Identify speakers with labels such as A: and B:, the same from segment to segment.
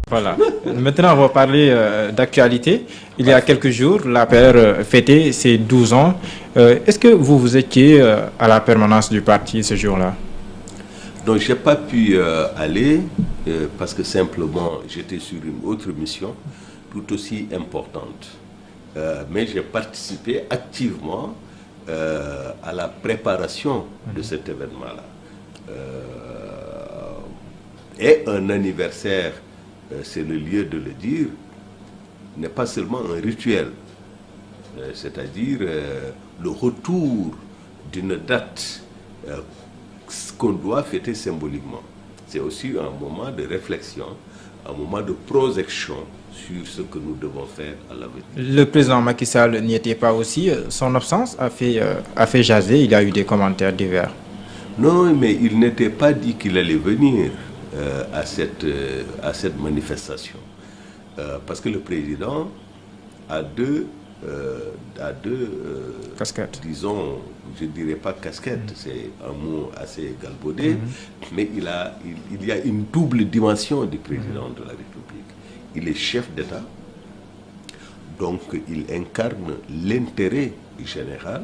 A: Voilà. Maintenant, on va parler d'actualité. Il y a quelques jours, l'APR fêtait ses 12 ans. Est-ce que vous étiez à la permanence du parti ce jour-là?
B: Donc, je n'ai pas pu aller parce que simplement, j'étais sur une autre mission tout aussi importante. Mais j'ai participé activement à la préparation de cet événement-là. Et un anniversaire, c'est le lieu de le dire, n'est pas seulement un rituel, c'est-à-dire le retour d'une date qu'on doit fêter symboliquement. C'est aussi un moment de réflexion, un moment de projection sur ce que nous devons faire à l'avenir.
A: Le président Macky Sall n'y était pas aussi. Son absence a fait jaser. Il y a eu des commentaires divers.
B: Non, mais il n'était pas dit qu'il allait venir à cette manifestation. Parce que le président a deux
A: casquettes.
B: Disons, je ne dirais pas casquette, c'est un mot assez galvaudé, mais il y a une double dimension du président de la République. Il est chef d'État, donc il incarne l'intérêt général,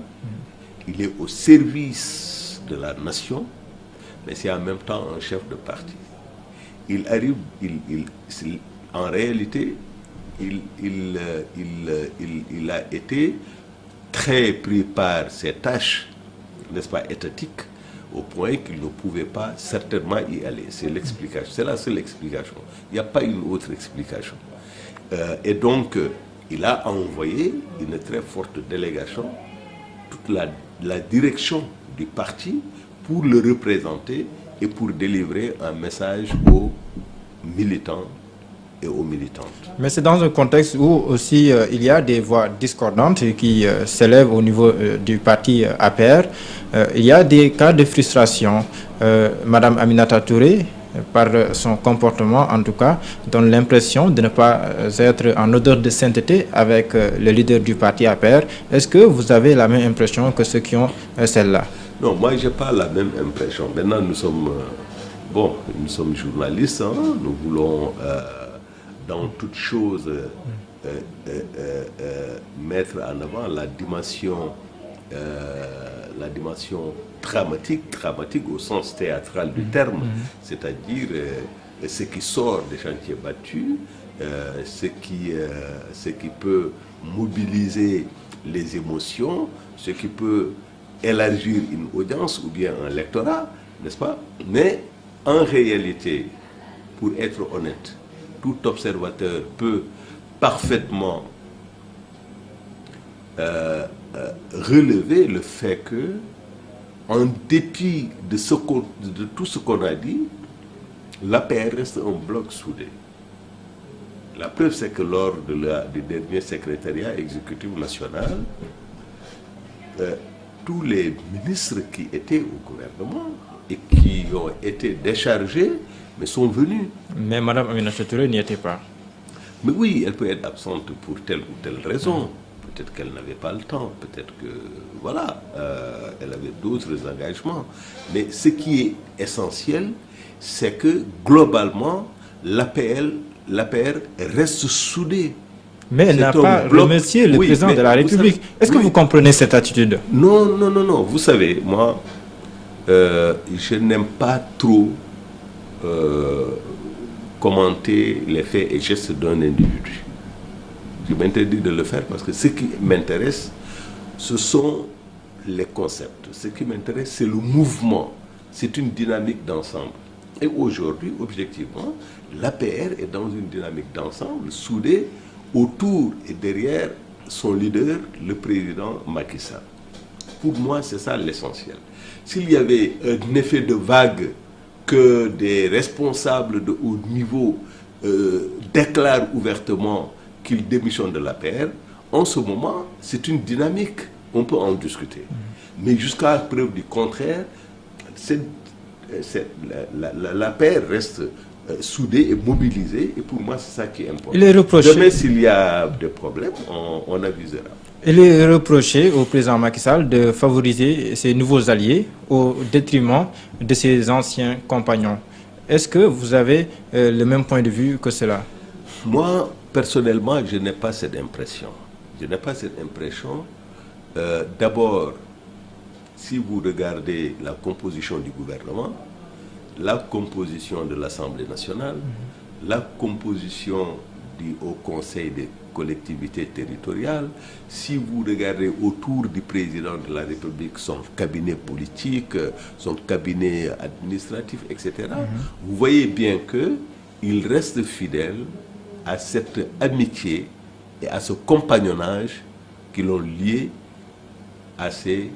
B: il est au service de la nation, mais c'est en même temps un chef de parti. Il arrive, en réalité, il a été très pris par ses tâches, n'est-ce pas, étatiques, au point qu'il ne pouvait pas certainement y aller. C'est l'explication, c'est la seule explication. Il n'y a pas une autre explication. Et donc, il a envoyé une très forte délégation, toute la direction du parti, pour le représenter et pour délivrer un message aux militants et aux militantes.
A: Mais c'est dans un contexte où aussi il y a des voix discordantes qui s'élèvent au niveau du parti APR. Il y a des cas de frustration. Madame Aminata Touré, par son comportement en tout cas, donne l'impression de ne pas être en odeur de sainteté avec le leader du parti APR. Est-ce que vous avez la même impression que ceux qui ont celle-là?
B: Non, moi je n'ai pas la même impression. Maintenant nous sommes journalistes, hein, nous voulons dans toute chose mettre en avant la dimension dramatique au sens théâtral du terme, c'est-à-dire ce qui sort des chantiers battus, ce qui peut mobiliser les émotions, ce qui peut élargir une audience ou bien un lectorat, n'est-ce pas? Mais en réalité, pour être honnête, tout observateur peut parfaitement relever le fait que, en dépit de tout ce qu'on a dit, l'APR reste un bloc soudé. La preuve, c'est que lors du dernier secrétariat exécutif national, tous les ministres qui étaient au gouvernement et qui ont été déchargés, mais sont venus.
A: Mais Mme Aminata Touré n'y était pas.
B: Mais oui, elle peut être absente pour telle ou telle raison. Peut-être qu'elle n'avait pas le temps, peut-être que, voilà, elle avait d'autres engagements. Mais ce qui est essentiel, c'est que, globalement, l'APR reste soudée.
A: Mais elle n'a pas remercié le président de la République. Est-ce que vous comprenez cette attitude?
B: Non. Vous savez, moi, je n'aime pas trop commenter les faits et gestes d'un individu. Je m'interdis de le faire parce que ce qui m'intéresse, ce sont les concepts. Ce qui m'intéresse, c'est le mouvement. C'est une dynamique d'ensemble. Et aujourd'hui, objectivement, l'APR est dans une dynamique d'ensemble, soudée autour et derrière son leader, le président Macky Sall. Pour moi, c'est ça l'essentiel. S'il y avait un effet de vague que des responsables de haut niveau déclarent ouvertement qu'ils démissionnent de l'APR, en ce moment, c'est une dynamique. On peut en discuter. Mais jusqu'à preuve du contraire, l'APR reste soudée et mobilisée. Et pour moi, c'est ça qui est important. Demain, s'il y a des problèmes, on avisera.
A: Il est reproché au président Macky Sall de favoriser ses nouveaux alliés au détriment de ses anciens compagnons. Est-ce que vous avez le même point de vue que cela?
B: Moi, personnellement, je n'ai pas cette impression. Je n'ai pas cette impression. D'abord, si vous regardez la composition du gouvernement, la composition de l'Assemblée nationale, la composition du Haut Conseil des collectivités territoriales, si vous regardez autour du président de la République son cabinet politique, son cabinet administratif, etc., vous voyez bien qu'il reste fidèle à cette amitié et à ce compagnonnage qui l'ont lié à ses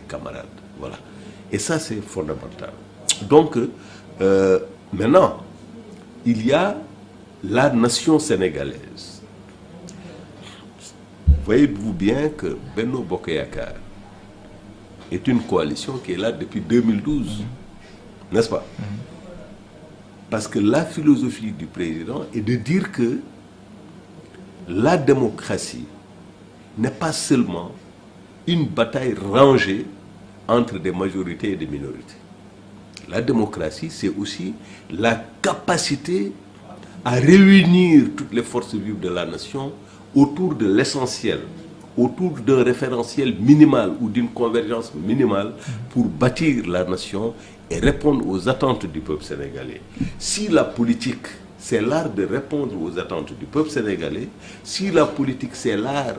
B: camarades. Voilà. Et ça, c'est fondamental. Donc, maintenant, il y a la nation sénégalaise. Voyez-vous bien que Benno Bokk Yakaar est une coalition qui est là depuis 2012, n'est-ce pas? Parce que la philosophie du président est de dire que la démocratie n'est pas seulement une bataille rangée entre des majorités et des minorités. La démocratie, c'est aussi la capacité à réunir toutes les forces vives de la nation autour de l'essentiel, autour d'un référentiel minimal ou d'une convergence minimale pour bâtir la nation et répondre aux attentes du peuple sénégalais. Si la politique, c'est l'art de répondre aux attentes du peuple sénégalais, si la politique, c'est l'art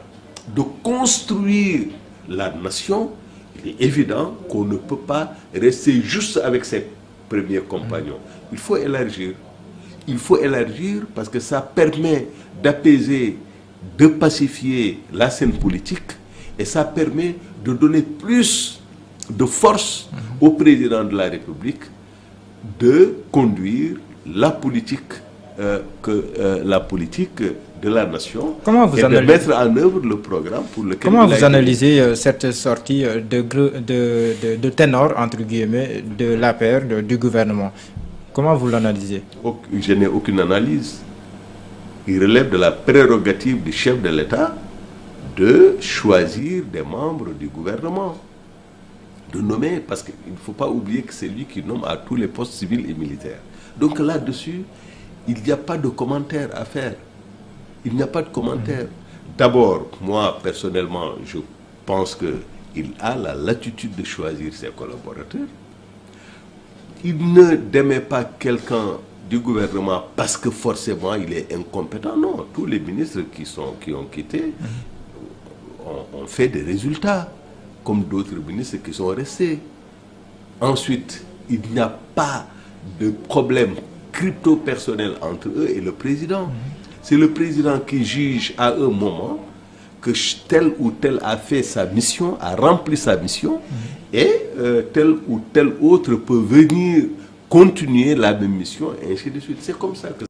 B: de construire la nation, il est évident qu'on ne peut pas rester juste avec ses premiers compagnons. Il faut élargir. Il faut élargir parce que ça permet d'apaiser, de pacifier la scène politique et ça permet de donner plus de force au président de la République de conduire la politique de la nation et de mettre en œuvre le programme pour lequel...
A: Comment vous analysez cette sortie de ténor, entre guillemets, de l'APR, du gouvernement? Comment vous l'analysez?
B: Je n'ai aucune analyse. Il relève de la prérogative du chef de l'État de choisir des membres du gouvernement, de nommer, parce qu'il ne faut pas oublier que c'est lui qui nomme à tous les postes civils et militaires. Donc là-dessus, il n'y a pas de commentaire à faire. Il n'y a pas de commentaire. D'abord, moi, personnellement, je pense qu'il a la latitude de choisir ses collaborateurs. Il ne démet pas quelqu'un du gouvernement parce que forcément il est incompétent. Non, tous les ministres qui ont quitté ont fait des résultats, comme d'autres ministres qui sont restés. Ensuite, il n'y a pas de problème crypto-personnel entre eux et le président. C'est le président qui juge à un moment que tel ou tel a fait sa mission, a rempli sa mission, et tel ou tel autre peut venir continuer la même mission, et ainsi de suite. C'est comme ça que